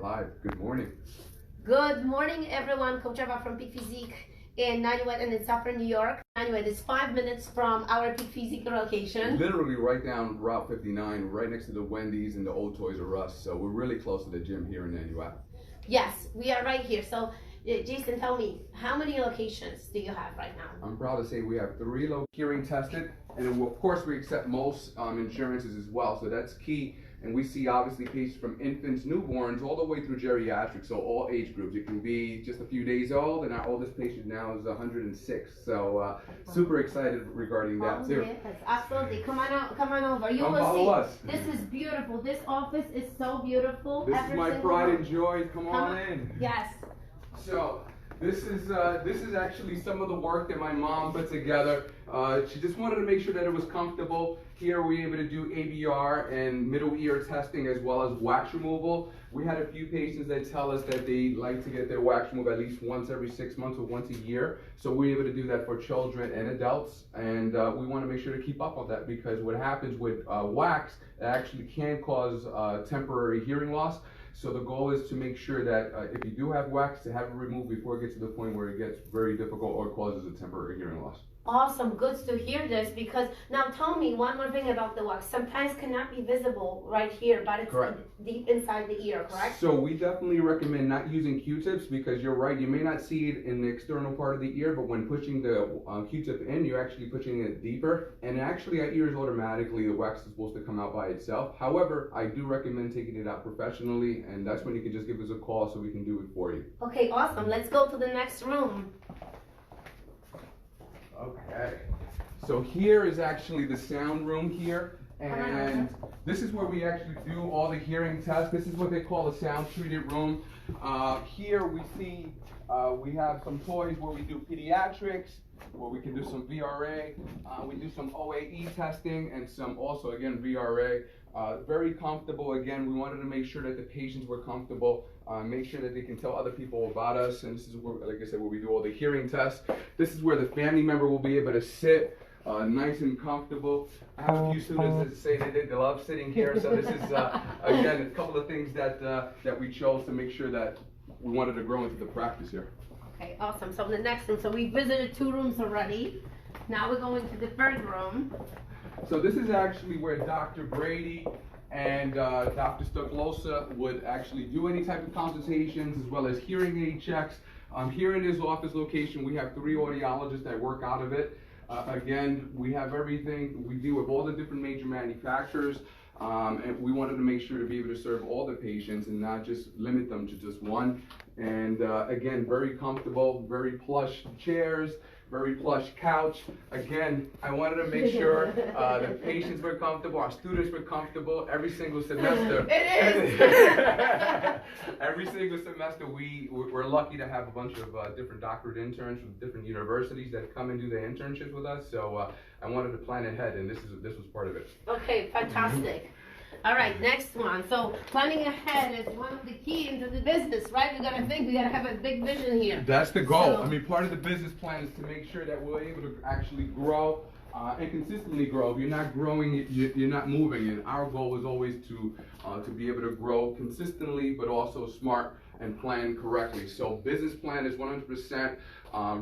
live. Good morning. Good morning, everyone. Coach Eva from Physique in Nanuet and in Suffern, New York. Nanuet is 5 minutes from our Physique location. Literally right down Route 59, right next to the Wendy's and the old Toys R Us. So we're really close to the gym here in Nanuet. Yes, we are right here. So, Jason, tell me, how many locations do you have right now? I'm proud to say we have 3 hearing tested, and of course we accept most insurances as well. So that's key. And we see obviously patients from infants, newborns, all the way through geriatrics, so all age groups. It can be just a few days old, and our oldest patient now is 106. So super excited regarding that too. Yes, absolutely. Come on over. You will see. Us. This is beautiful. This office is so beautiful. This is my pride and joy. Come on in. Yes. So this is actually some of the work that my mom put together. She just wanted to make sure that it was comfortable. Here we're able to do ABR and middle ear testing as well as wax removal. We had a few patients that tell us that they like to get their wax removed at least once every 6 months or once a year. So we're able to do that for children and adults. And we want to make sure to keep up on that, because what happens with wax, it actually can cause temporary hearing loss. So the goal is to make sure that if you do have wax, to have it removed before it gets to the point where it gets very difficult or causes a temporary hearing loss. Awesome, good to hear this, because now tell me one more thing about the wax. Sometimes cannot be visible right here, but it's deep inside the ear, correct? So we definitely recommend not using Q-tips, because you're right, you may not see it in the external part of the ear, but when pushing the Q-tip in, you're actually pushing it deeper, and actually our ears automatically, the wax is supposed to come out by itself. However, I do recommend taking it out professionally, and that's when you can just give us a call so we can do it for you. Okay, awesome. Let's go to the next room. Okay, so here is actually the sound room here, and this is where we actually do all the hearing tests. This is what they call a sound treated room. Here we see we have some toys where we do pediatrics, where we can do some VRA, we do some OAE testing, and some also again VRA. Very comfortable. Again, we wanted to make sure that the patients were comfortable, make sure that they can tell other people about us, and this is where, like I said, where we do all the hearing tests. This is where the family member will be able to sit nice and comfortable. I have a few students that say they love sitting here, so this is again a couple of things that we chose to make sure that we wanted to grow into the practice here. Okay, awesome. So the next room, so we visited 2 rooms already. Now we're going to the 3rd room. So this is actually where Dr. Brady and Dr. Stoklosa would actually do any type of consultations as well as hearing aid checks. Here in this office location, we have 3 audiologists that work out of it. Again, we have everything. We deal with all the different major manufacturers, and we wanted to make sure to be able to serve all the patients and not just limit them to just one. And again, very comfortable, very plush chairs, very plush couch. Again, I wanted to make sure the patients were comfortable, our students were comfortable. Every single semester, every single semester, we're lucky to have a bunch of different doctorate interns from different universities that come and do their internships with us. So I wanted to plan ahead, and this was part of it. Okay, fantastic. All right, next one. So planning ahead is one of the key into the business, right? We gotta think, we gotta have a big vision here. That's the goal. So, I mean, part of the business plan is to make sure that we're able to actually grow and consistently grow. If you're not growing, you're not moving. And our goal is always to be able to grow consistently, but also smart and plan correctly. So business plan is 100%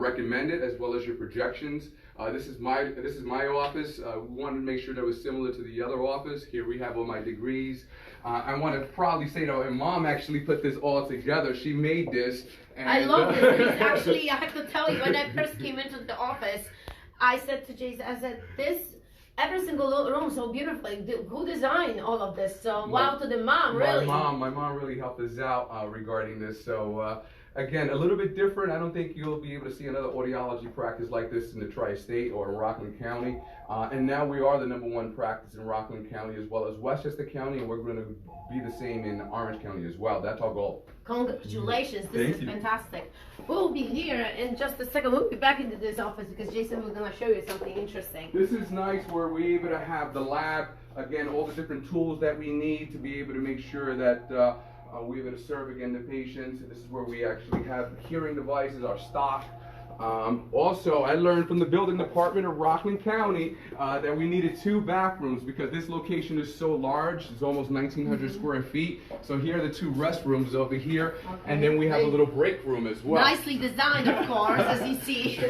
recommended, as well as your projections. This is my office. We wanted to make sure that it was similar to the other office. Here we have all my degrees. I want to proudly say though, and Mom actually put this all together. She made this. And I love this. Actually, I have to tell you, when I first came into the office, I said to Jason, I said, every single room so beautifully. Who designed all of this? So wow to the mom, really. My mom really helped us out regarding this. So again, a little bit different. I don't think you'll be able to see another audiology practice like this in the Tri-State or in Rockland County. And now we are the #1 practice in Rockland County as well as Westchester County, and we're going to be the same in Orange County as well. That's our goal. Congratulations, this is fantastic. We'll be here in just a second. We'll be back into this office because Jason was going to show you something interesting. This is nice where we're able to have the lab, again, all the different tools that we need to be able to make sure that we're able to serve again the patients. This is where we actually have hearing devices, our stock. Also, I learned from the building department of Rockland County that we needed 2 bathrooms because this location is so large. It's almost 1,900 square feet. So here are the 2 restrooms over here, and then we have a little break room as well. Nicely designed, of course, as you see.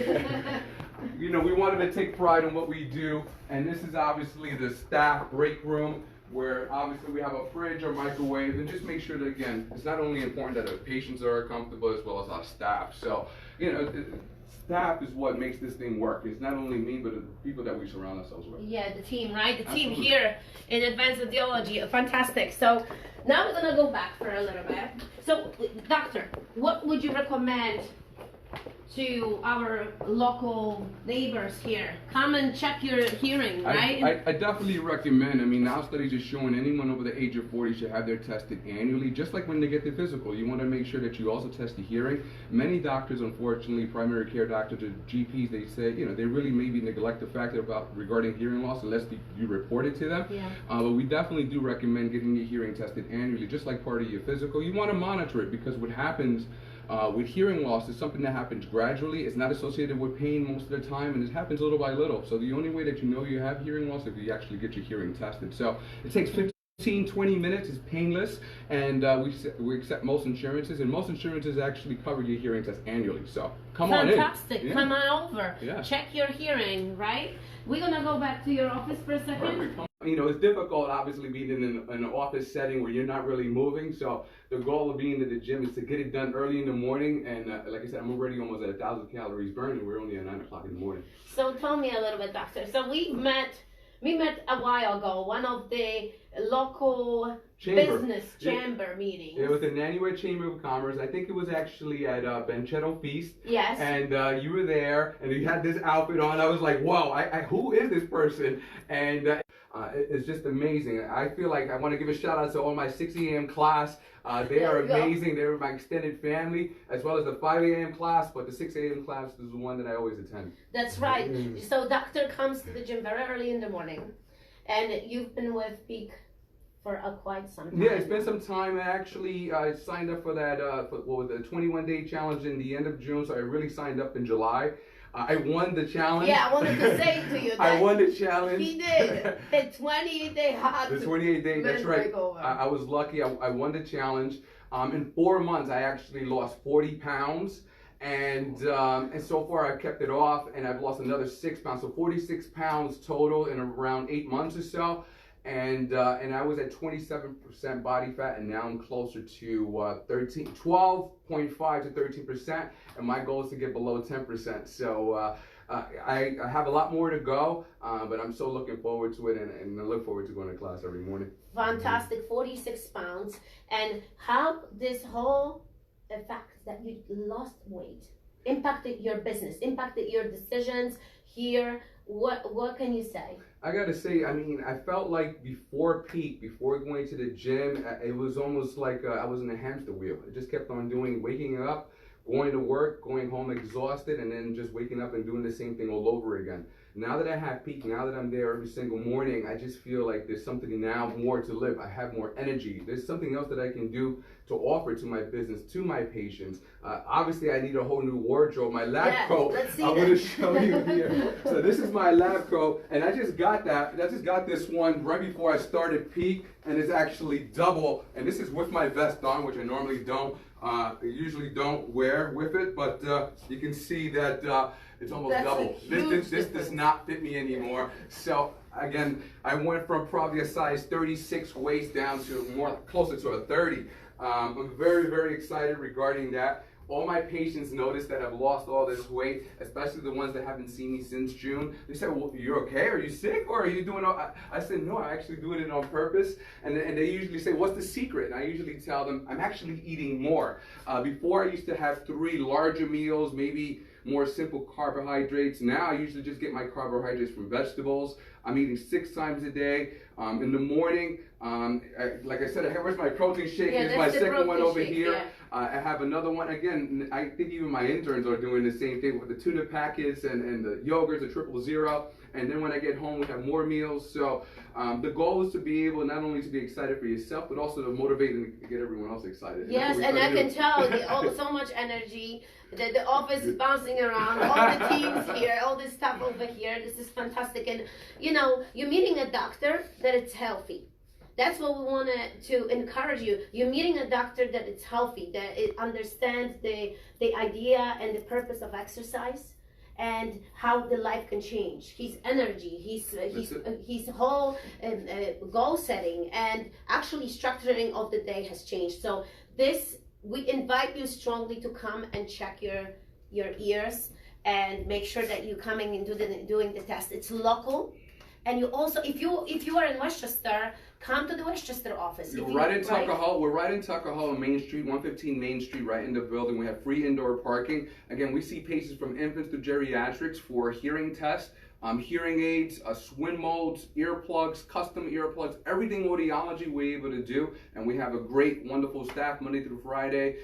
You know, we wanted to take pride in what we do, and this is obviously the staff break room, where obviously we have a fridge or microwave, and just make sure that, again, it's not only important that our patients are comfortable as well as our staff. So, you know, staff is what makes this thing work. It's not only me, but the people that we surround ourselves with. Yeah, the team, right? The team Absolutely. here in Advanced Audiology, fantastic. So now we're gonna go back for a little bit. So, doctor, what would you recommend to our local neighbors here? Come and check your hearing, right? I definitely recommend. I mean, now studies are showing anyone over the age of 40 should have their tested annually, just like when they get their physical. You want to make sure that you also test the hearing. Many doctors, unfortunately, primary care doctors or GPs, they say, you know, they really maybe neglect the fact about regarding hearing loss unless you report it to them. Yeah. But we definitely do recommend getting your hearing tested annually, just like part of your physical. You want to monitor it because what happens with hearing loss is something that happens gradually. It's not associated with pain most of the time, and it happens little by little. So the only way that you know you have hearing loss is if you actually get your hearing tested. So it takes 15-20 minutes. It's painless, and we accept most insurances, and most insurances actually cover your hearing test annually. So come on in. Fantastic. Yeah. Come on over. Yeah. Check your hearing, right? We're gonna go back to your office for a second. Perfect. You know, it's difficult, obviously, being in an office setting where you're not really moving. So the goal of being at the gym is to get it done early in the morning. And like I said, I'm already almost at 1,000 calories burned, and we're only at 9 o'clock in the morning. So tell me a little bit, doctor. So we met a while ago, one of the local business chamber meetings. It was the Nanuet Chamber of Commerce. I think it was actually at Benchetto Feast. Yes. And you were there, and you had this outfit on. I was like, whoa, who is this person? And it's just amazing. I feel like I want to give a shout out to all my 6 a.m. class. They are amazing. They're my extended family, as well as the 5 a.m. class, but the 6 a.m. class is the one that I always attend. That's right. So doctor comes to the gym very early in the morning, and you've been with Peak for quite some time. Yeah, it's been some time. Actually, I signed up for that, the 21-day challenge in the end of June, so I really signed up in July. I won the challenge. Yeah, I wanted to say to you that I won the challenge. He did. The 28-day hot. The 28-day, that's right. I was lucky. I won the challenge. In 4 months, I actually lost 40 pounds. And so far, I've kept it off, and I've lost another 6 pounds. So 46 pounds total in around 8 months or so. And I was at 27% body fat, and now I'm closer to 12.5 to 13%, and my goal is to get below 10%. So I have a lot more to go, but I'm so looking forward to it, and I look forward to going to class every morning. Fantastic, 46 pounds, and how this whole fact that you lost weight impacted your business, impacted your decisions here. What can you say? I gotta say, I mean, I felt like before peak, before going to the gym, it was almost like I was in a hamster wheel. I just kept on waking up, going to work, going home exhausted, and then just waking up and doing the same thing all over again. Now that I have peak, now that I'm there every single morning, I just feel like there's something now more to live. I have more energy. There's something else that I can do to offer to my business, to my patients. Obviously, I need a whole new wardrobe. My lab coat, I'm going to show you here. So this is my lab coat, and I just got that. I just got this one right before I started peak, and it's actually double. And this is with my vest on, which I normally don't. I usually don't wear with it, but you can see that it's almost double. This does not fit me anymore. So again, I went from probably a size 36 waist down to more closer to a 30. I'm very, very excited regarding that. All my patients notice that I've lost all this weight, especially the ones that haven't seen me since June. They said, well, you're okay? Are you sick? Or are you doing all... I said, no, I'm actually doing it on purpose. And they usually say, what's the secret? And I usually tell them, I'm actually eating more. Before I used to have 3 larger meals, maybe more simple carbohydrates. Now I usually just get my carbohydrates from vegetables. I'm eating 6 times a day. In the morning, like I said, where's my protein shake? Yeah, Here's my second one over shake, here. yeah. I have another one. Again, I think even my interns are doing the same thing with the tuna packets and the yogurts, the 000. And then when I get home, we have more meals. So the goal is to be able not only to be excited for yourself, but also to motivate and get everyone else excited. Yes, and I can tell so much energy. The office is bouncing around, all the teams here, all this stuff over here. This is fantastic. And you know, you're meeting a doctor that it's healthy. That's what we want to encourage you. You're meeting a doctor that it's healthy, that it understands the idea and the purpose of exercise and how the life can change. His energy, his whole goal setting and actually structuring of the day has changed. So we invite you strongly to come and check your ears and make sure that you're coming into doing the test. It's local. And you also, if you are in Westchester, come to the Westchester office. We're right in Tuckahoe. We're right in Tuckahoe on Main Street, 115 Main Street, right in the building. We have free indoor parking. Again, we see patients from infants to geriatrics for hearing tests, hearing aids, swim modes, earplugs, custom earplugs, everything audiology we're able to do. And we have a great, wonderful staff Monday through Friday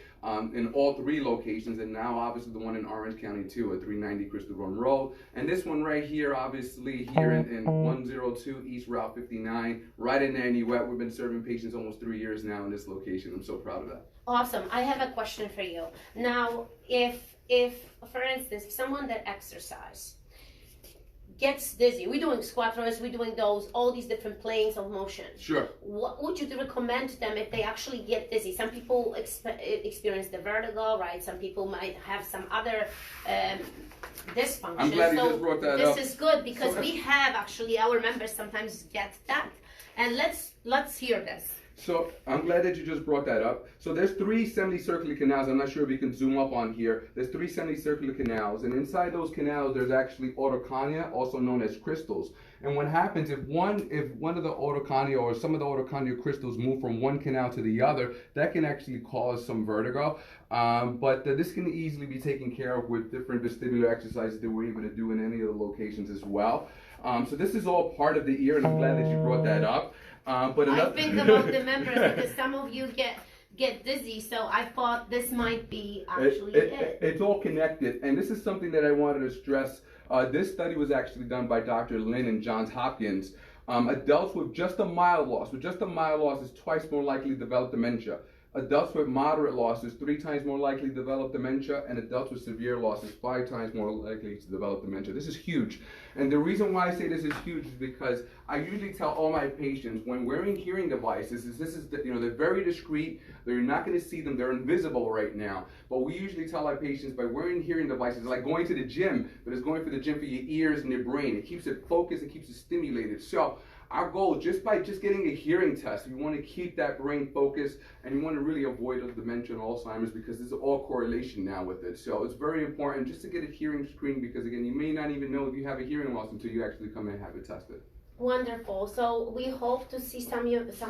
in all 3 locations. And now, obviously, the one in Orange County, too, at 390 Crystal Run Road. And this one right here, obviously, here in 102 East Route 59, right in Nanuet. We've been serving patients almost 3 years now in this location. I'm so proud of that. Awesome. I have a question for you. Now, if for instance, someone that exercises gets dizzy, we're doing squat throws, we're doing those, all these different planes of motion. Sure. What would you recommend to them if they actually get dizzy? Some people experience the vertigo, right? Some people might have some other dysfunction. I'm glad you just brought that up. This is good because we have actually, our members sometimes get that. And let's hear this. So I'm glad that you just brought that up. So there's 3 semicircular canals. I'm not sure if you can zoom up on here. There's 3 semicircular canals, and inside those canals there's actually otoconia, also known as crystals. And what happens if one of the otoconia or some of the otoconia crystals move from one canal to the other, that can actually cause some vertigo. But this can easily be taken care of with different vestibular exercises that we're able to do in any of the locations as well. So this is all part of the ear, and I'm glad that you brought that up. But I think about the members because some of you get dizzy, so I thought this might be actually it. It's all connected, and this is something that I wanted to stress. This study was actually done by Dr. Lin and Johns Hopkins. Adults with just a mild loss, is twice more likely to develop dementia. Adults with moderate loss is 3 times more likely to develop dementia, and adults with severe loss is 5 times more likely to develop dementia. This is huge. And the reason why I say this is huge is because I usually tell all my patients when wearing hearing devices, they're very discreet, they're not going to see them, they're invisible right now. But we usually tell our patients by wearing hearing devices, it's like going to the gym, but it's going for the gym for your ears and your brain. It keeps it focused, it keeps it stimulated. So our goal, just by getting a hearing test, we want to keep that brain focused, and we want to really avoid dementia and Alzheimer's because there's all correlation now with it. So it's very important just to get a hearing screen because, again, you may not even know if you have a hearing loss until you actually come in and have it tested. Wonderful. So we hope to see some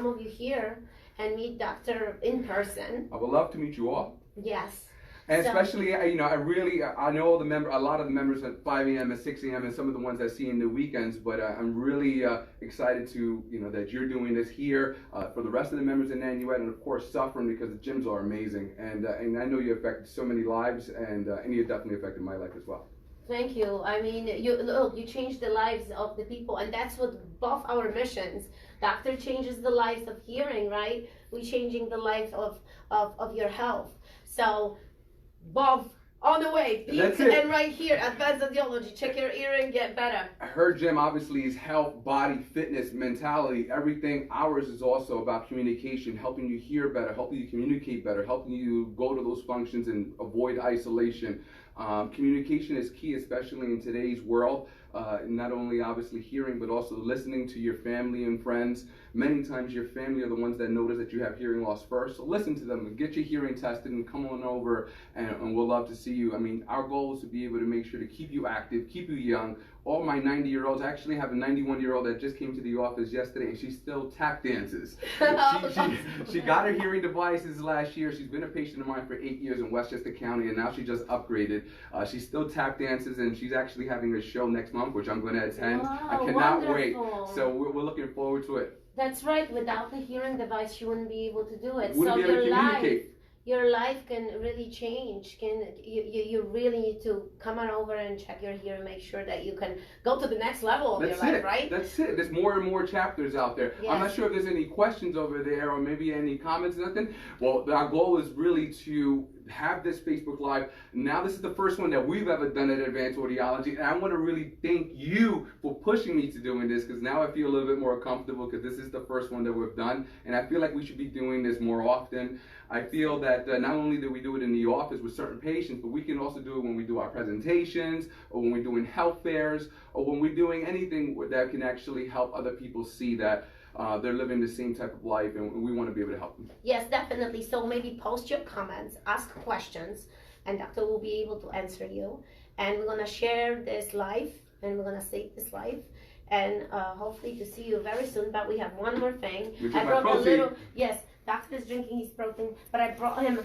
of you here and meet Doctor in person. I would love to meet you all. Yes. And especially, I know a lot of the members at 5 a.m. and 6 a.m. and some of the ones I see in the weekends, but I'm really excited to, that you're doing this here for the rest of the members in Nanuet and, of course, Suffern because the gyms are amazing. And I know you affected so many lives, and you definitely affected my life as well. Thank you. I mean, you changed the lives of the people, and that's what both our missions. Doctor changes the lives of hearing, right? We're changing the lives of your health. So, Bob, on the way, and right here, Advanced Audiology, check your ear and get better. Her gym obviously is health, body, fitness, mentality, everything. Ours is also about communication, helping you hear better, helping you communicate better, helping you go to those functions and avoid isolation. Communication is key, especially in today's world. Not only obviously hearing, but also listening to your family and friends. Many times your family are the ones that notice that you have hearing loss first. So listen to them and get your hearing tested and come on over and we'll love to see you. I mean, our goal is to be able to make sure to keep you active, keep you young, all my 90-year-olds. I actually have a 91-year-old that just came to the office yesterday, and she still tap dances. She got her hearing devices last year. She's been a patient of mine for 8 years in Westchester County, and now she just upgraded. She still tap dances, and she's actually having a show next month, which I'm going to attend. Wow, I cannot wonderful. wait. So we're looking forward to it. That's right. Without the hearing device, you wouldn't be able to do it. Wouldn't So be able to communicate. Your life can really change. You really need to come on over and check your hearing, make sure that you can go to the next level of your life, right? That's it. There's more and more chapters out there. Yes. I'm not sure if there's any questions over there or maybe any comments or nothing. Well, our goal is really to have this Facebook Live. Now this is the first one that we've ever done at Advanced Audiology, and I want to really thank you for pushing me to doing this, because now I feel a little bit more comfortable, because this is the first one that we've done, and I feel like we should be doing this more often. I feel that not only do we do it in the office with certain patients, but we can also do it when we do our presentations, or when we're doing health fairs, or when we're doing anything that can actually help other people see that they're living the same type of life, and we want to be able to help them. Yes, definitely. So maybe post your comments, ask questions, and Doctor will be able to answer you. And we're going to share this live, and we're going to save this live, and hopefully to see you very soon. But we have one more thing. Which I is brought my a protein. little, yes, Doctor is drinking his protein, but I brought him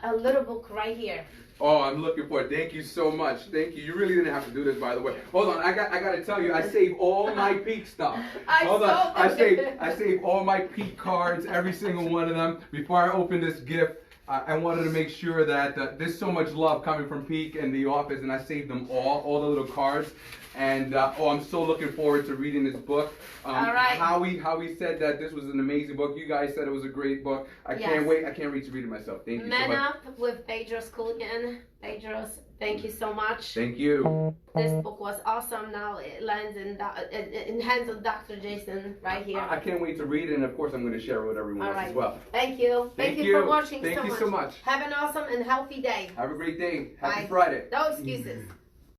a little book right here. Oh, I'm looking for it. Thank you so much. Thank you. You really didn't have to do this, by the way. Hold on, I got to tell you, I save all my peak stuff. Hold on, I save all my peak cards, every single one of them. Before I open this gift, I wanted to make sure that there's so much love coming from Peak and the office, and I saved them all the little cards. And I'm so looking forward to reading this book. All right. Howie said that this was an amazing book. You guys said it was a great book. I can't wait. I can't wait to read it myself. Thank you so much. Man Up with Pedros Kulian. Pedros, thank you so much. Thank you. This book was awesome. Now it lands in hands of Dr. Jasen right here. I can't wait to read it, and of course I'm going to share it with everyone else as well. Thank you. Thank you for watching Thank you so much. Have an awesome and healthy day. Have a great day. Happy Bye. Friday. No excuses.